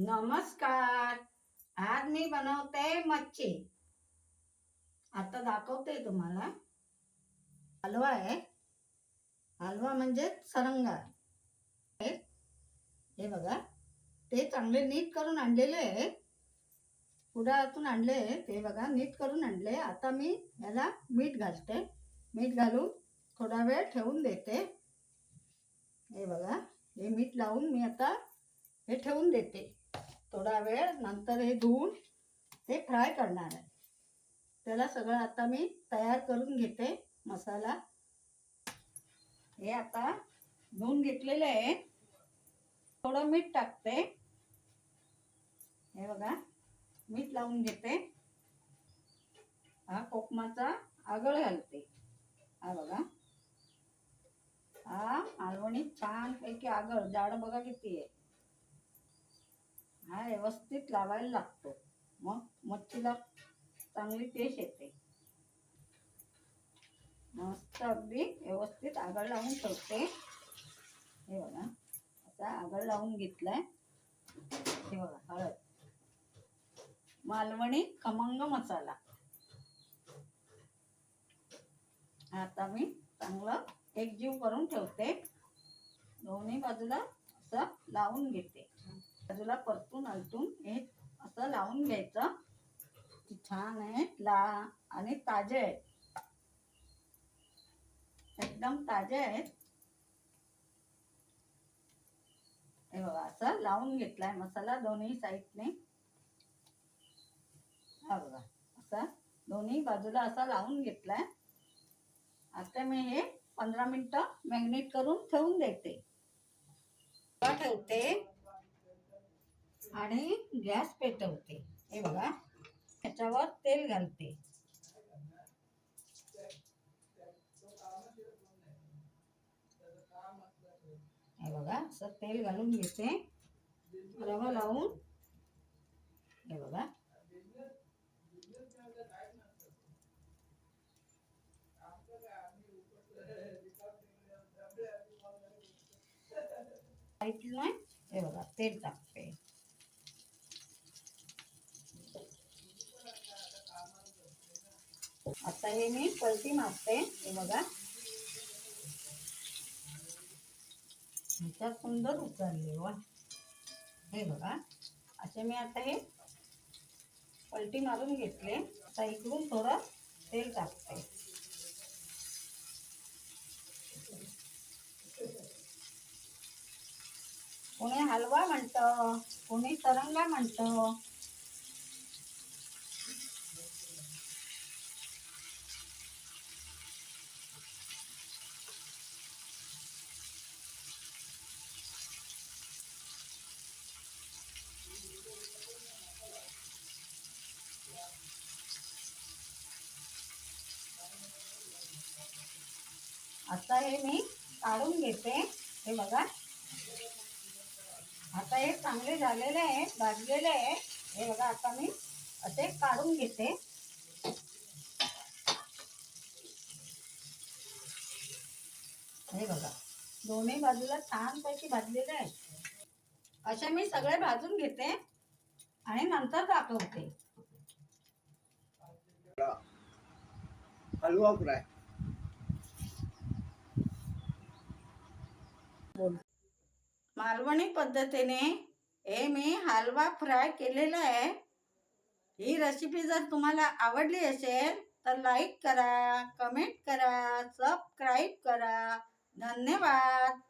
नमस्कार. आज मी बनवते मच्छी. आता दाखवते तुम्हाला. हलवा आहे. हलवा म्हणजे सरंगा. हे बघा, ते चांगले नीट करून आणलेले आहे. कुडाळातून आणले. ते बघा, नीट करून आणले. आता मी याला मीठ घालते. मीठ घालून थोडा वेळ ठेवून देते. हे बघा, हे मीठ लावून मी आता हे ठेवून देते थोडा वेळ. नंतर हे धुवून ते फ्राय करणार आहे. त्याला सगळं आता मी तयार करून घेते. मसाला हे आता धुवून घेतलेले आहे. थोडं मीठ टाकते. हे बघा, मीठ लावून घेते. हा कोकमाचा आगळ घालते. हा बघा, हा मालवणी छान पैकी आगळ जाड बघा किती आहे. हा व्यवस्थित लावायला लागतो, मग मच्छीला चांगली टेस्ट येते. मस्त अगदी व्यवस्थित आगळ लावून ठेवते. हे बघा, आता आगळ लावून घेतलाय. हे बघा, हळद, मालवणी खमंग मसाला. आता मी चांगलं एकजीव करून ठेवते. दोन्ही बाजूला असं लावून घेते. बाजूला परतून आलटून हे असं लावून घ्यायचं. छान आहे आणि ताजे आहेत, एकदम ताजे आहेत. हे बघा, असं लावून घेतलाय मसाला दोन्ही साईडने. हा बघा, असा दोन्ही बाजूला असा लावून घेतलाय. आता मी हे 15 मिनिटं मॅग्नेट करून ठेवून देते. ठेवते आणि गॅस पेटवते. हे बघा, त्याच्यावर तेल घालते. हे बघा, असं तेल घालून घेते. रवा लावून. हे बघा, हे बघा, तेल टाकते. आता हे मी पलटी मारते. हे बघा, ह्याच्यात सुंदर उतरले वा. हे बघा, असे मी आता हे पलटी मारून घेतले. आता इकडून थोडं तेल टाकते. कोणी हलवा म्हणतं, कोणी तरंगा म्हणतं. आता हे मी काढून घेते. हे बघा, आता हे चांगले झालेले आहे, भाजलेले आहे. हे बघा, आता मी असे काढून घेते. हे बघा, दोन्ही बाजूला छान पैकी भाजलेले आहे. असे मी सगळे भाजून घेते आणि नंतर दाखवते. हलवा फ्राय. मालवणी पद्धतीने हे मी हलवा फ्राय केलेला आहे. ही रेसिपी जर तुम्हाला आवडली असेल तर लाईक करा, कमेंट करा, सबस्क्राईब करा. धन्यवाद.